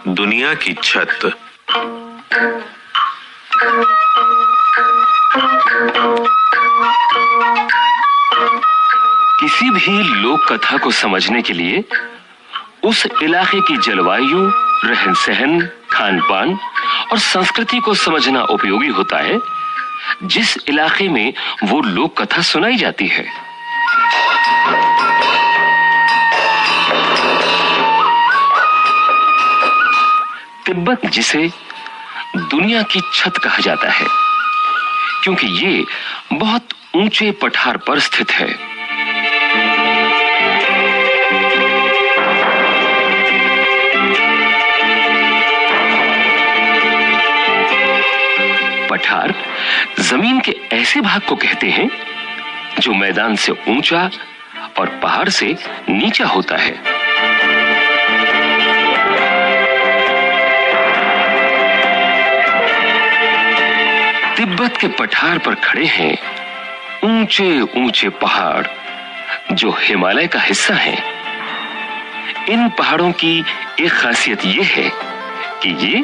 दुनिया की छत। किसी भी लोक कथा को समझने के लिए उस इलाके की जलवायु, रहन सहन, खान पान और संस्कृति को समझना उपयोगी होता है, जिस इलाके में वो लोक कथा सुनाई जाती है। तिब्बत, जिसे दुनिया की छत कहा जाता है, क्योंकि ये बहुत ऊंचे पठार पर स्थित है। पठार जमीन के ऐसे भाग को कहते हैं जो मैदान से ऊंचा और पहाड़ से नीचा होता है। तिब्बत के पठार पर खड़े हैं ऊंचे ऊंचे पहाड़ जो हिमालय का हिस्सा हैं। इन पहाड़ों की एक खासियत यह है कि ये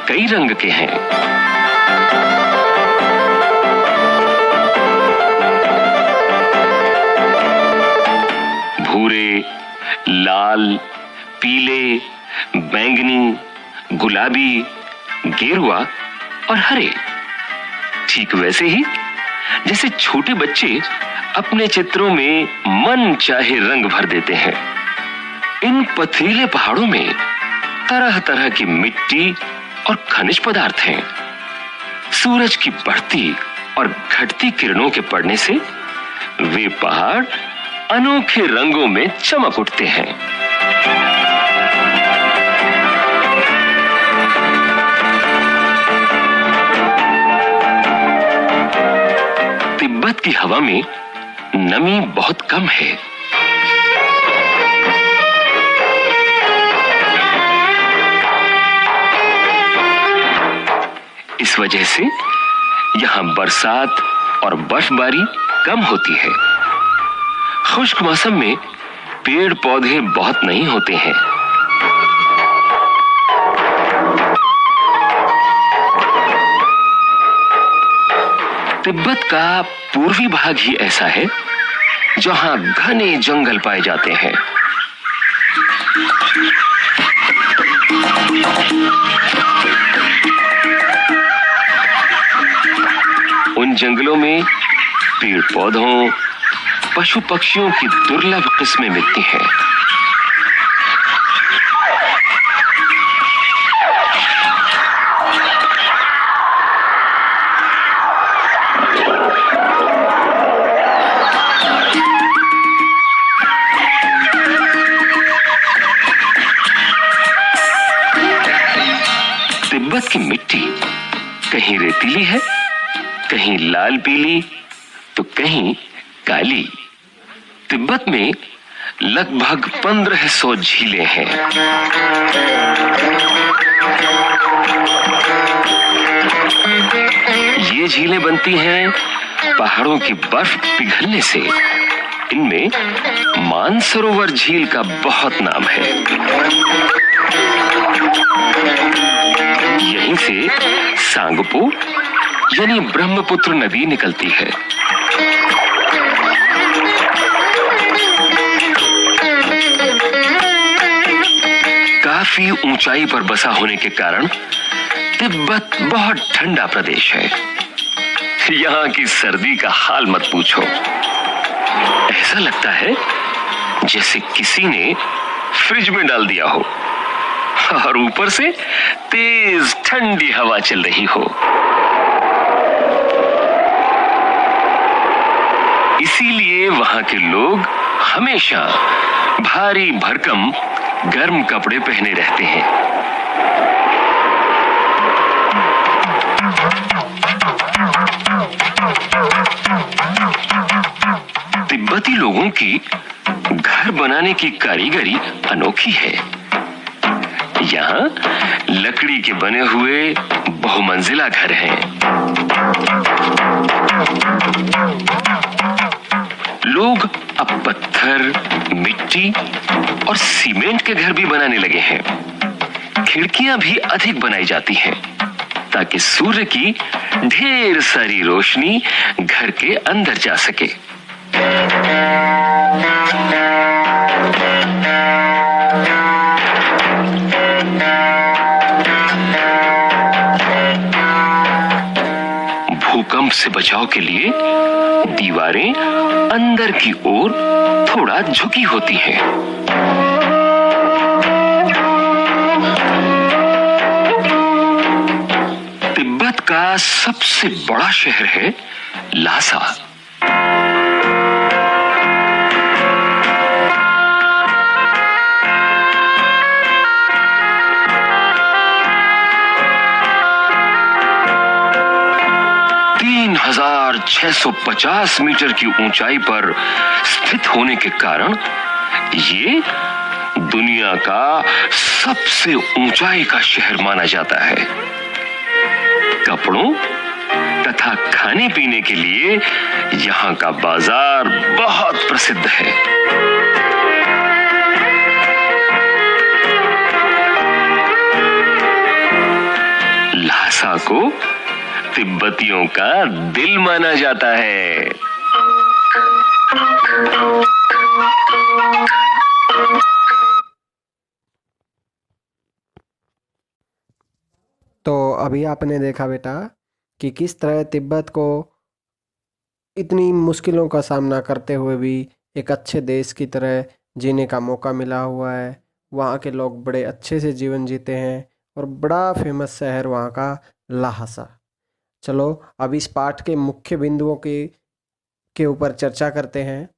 कई रंग के हैं। भूरे, लाल, पीले, बैंगनी, गुलाबी, गेरुआ और हरे। ठीक वैसे ही जैसे छोटे बच्चे अपने चित्रों में मन चाहे रंग भर देते हैं। इन पथरीले पहाड़ों में तरह तरह की मिट्टी और खनिज पदार्थ हैं। सूरज की बढ़ती और घटती किरणों के पड़ने से वे पहाड़ अनोखे रंगों में चमक उठते हैं। तिब्बत की हवा में नमी बहुत कम है। इस वजह से यहां बरसात और बर्फबारी कम होती है। खुश्क मौसम में पेड़ पौधे बहुत नहीं होते हैं। तिब्बत का पूर्वी भाग ही ऐसा है जहां घने जंगल पाए जाते हैं। उन जंगलों में पेड़ पौधों, पशु पक्षियों की दुर्लभ किस्में मिलती हैं। तिब्बत की मिट्टी कहीं रेतीली है, कहीं लाल पीली तो कहीं काली। तिब्बत में लगभग 1500 झीलें हैं। ये झीलें बनती हैं पहाड़ों की बर्फ पिघलने से। इनमें मानसरोवर झील का बहुत नाम है। यहीं से सांगपो यानी ब्रह्मपुत्र नदी निकलती है। काफी ऊंचाई पर बसा होने के कारण तिब्बत बहुत ठंडा प्रदेश है। यहाँ की सर्दी का हाल मत पूछो। ऐसा लगता है जैसे किसी ने फ्रिज में डाल दिया हो और ऊपर से तेज ठंडी हवा चल रही हो। इसीलिए वहां के लोग हमेशा भारी भरकम गर्म कपड़े पहने रहते हैं। तिब्बती लोगों की घर बनाने की कारीगरी अनोखी है। यहाँ लकड़ी के बने हुए बहुमंजिला घर हैं। लोग अब पत्थर, मिट्टी और सीमेंट के घर भी बनाने लगे हैं। खिड़कियां भी अधिक बनाई जाती हैं ताकि सूर्य की ढेर सारी रोशनी घर के अंदर जा सके। भूकंप से बचाव के लिए दीवारें अंदर की ओर थोड़ा झुकी होती हैं। तिब्बत का सबसे बड़ा शहर है लासा। तीन 1650 मीटर की ऊंचाई पर स्थित होने के कारण ये दुनिया का सबसे ऊंचाई का शहर माना जाता है। कपड़ों तथा खाने पीने के लिए यहां का बाजार बहुत प्रसिद्ध है। लासा को तिब्बतियों का दिल माना जाता है। तो अभी आपने देखा बेटा कि किस तरह तिब्बत को इतनी मुश्किलों का सामना करते हुए भी एक अच्छे देश की तरह जीने का मौका मिला हुआ है। वहाँ के लोग बड़े अच्छे से जीवन जीते हैं और बड़ा फेमस शहर वहाँ का लाहसा। चलो अब इस पाठ के मुख्य बिंदुओं के ऊपर चर्चा करते हैं,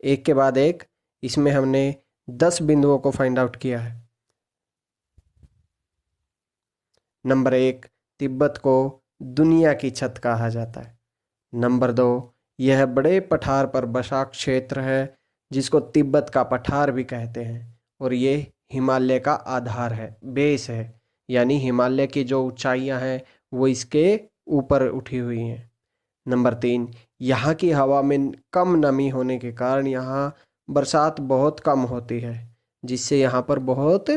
एक के बाद एक। इसमें हमने 10 बिंदुओं को फाइंड आउट किया है। नंबर 1, तिब्बत को दुनिया की छत कहा जाता है। नंबर 2, यह बड़े पठार पर बसा क्षेत्र है जिसको तिब्बत का पठार भी कहते हैं और ये हिमालय का आधार है, बेस है, यानी हिमालय की जो ऊंचाइयां हैं वो इसके ऊपर उठी हुई हैं। नंबर 3, यहाँ की हवा में कम नमी होने के कारण यहाँ बरसात बहुत कम होती है, जिससे यहाँ पर बहुत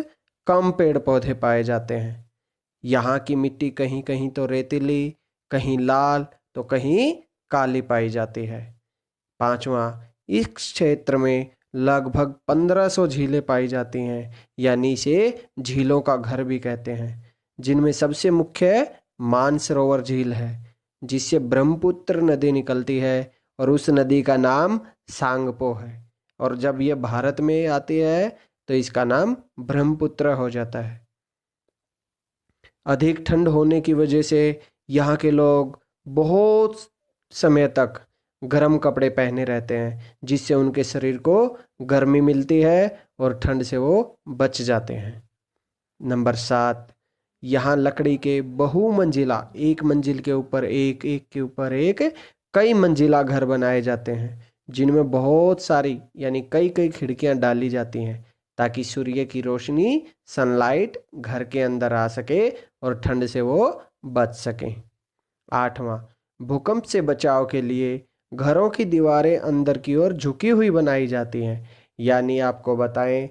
कम पेड़ पौधे पाए जाते हैं। यहाँ की मिट्टी कहीं कहीं तो रेतीली, कहीं लाल तो कहीं काली पाई जाती है। 5वां, इस क्षेत्र में लगभग 1500 झीलें पाई जाती हैं, यानी इसे झीलों का घर भी कहते हैं, जिनमें सबसे मुख्य मानसरोवर झील है जिससे ब्रह्मपुत्र नदी निकलती है और उस नदी का नाम सांगपो है। और जब ये भारत में आती है तो इसका नाम ब्रह्मपुत्र हो जाता है। अधिक ठंड होने की वजह से यहाँ के लोग बहुत समय तक गर्म कपड़े पहने रहते हैं, जिससे उनके शरीर को गर्मी मिलती है और ठंड से वो बच जाते हैं। नंबर 7, यहाँ लकड़ी के बहुमंजिला, एक मंजिल के ऊपर एक, एक के ऊपर एक, कई मंजिला घर बनाए जाते हैं, जिनमें बहुत सारी यानी कई कई खिड़कियाँ डाली जाती हैं ताकि सूर्य की रोशनी, सनलाइट घर के अंदर आ सके और ठंड से वो बच सकें। 8वां, भूकंप से बचाव के लिए घरों की दीवारें अंदर की ओर झुकी हुई बनाई जाती हैं, यानी आपको बताएं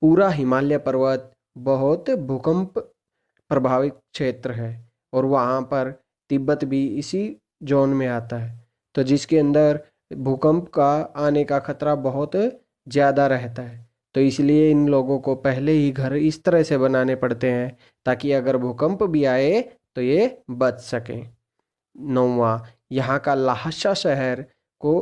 पूरा हिमालय पर्वत बहुत भूकंप प्रभावित क्षेत्र है और वहाँ पर तिब्बत भी इसी जोन में आता है, तो जिसके अंदर भूकंप का आने का खतरा बहुत ज़्यादा रहता है। तो इसलिए इन लोगों को पहले ही घर इस तरह से बनाने पड़ते हैं ताकि अगर भूकंप भी आए तो ये बच सकें। 9वां, यहाँ का लाहसा शहर को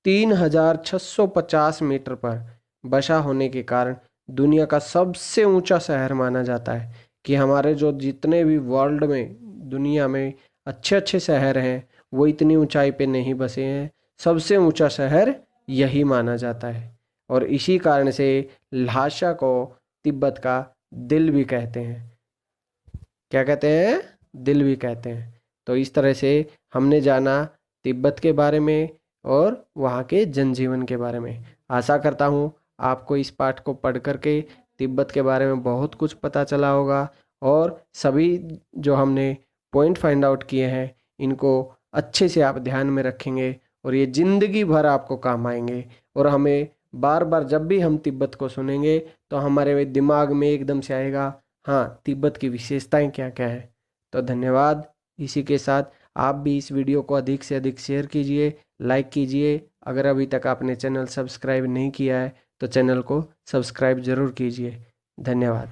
3650 मीटर पर बसा होने के कारण दुनिया का सबसे ऊंचा शहर माना जाता है कि हमारे जो जितने भी वर्ल्ड में, दुनिया में अच्छे अच्छे शहर हैं वो इतनी ऊंचाई पे नहीं बसे हैं। सबसे ऊंचा शहर यही माना जाता है और इसी कारण से लाहसा को तिब्बत का दिल भी कहते हैं। क्या कहते हैं? दिल भी कहते हैं। तो इस तरह से हमने जाना तिब्बत के बारे में और वहाँ के जनजीवन के बारे में। आशा करता हूँ आपको इस पाठ को पढ़ करके तिब्बत के बारे में बहुत कुछ पता चला होगा और सभी जो हमने पॉइंट फाइंड आउट किए हैं इनको अच्छे से आप ध्यान में रखेंगे और ये ज़िंदगी भर आपको काम आएंगे। और हमें बार बार जब भी हम तिब्बत को सुनेंगे तो हमारे दिमाग में एकदम से आएगा, हाँ, तिब्बत की विशेषताएं क्या क्या है। तो धन्यवाद। इसी के साथ आप भी इस वीडियो को अधिक से अधिक शेयर कीजिए, लाइक कीजिए। अगर अभी तक आपने चैनल सब्सक्राइब नहीं किया है तो चैनल को सब्सक्राइब ज़रूर कीजिए। धन्यवाद।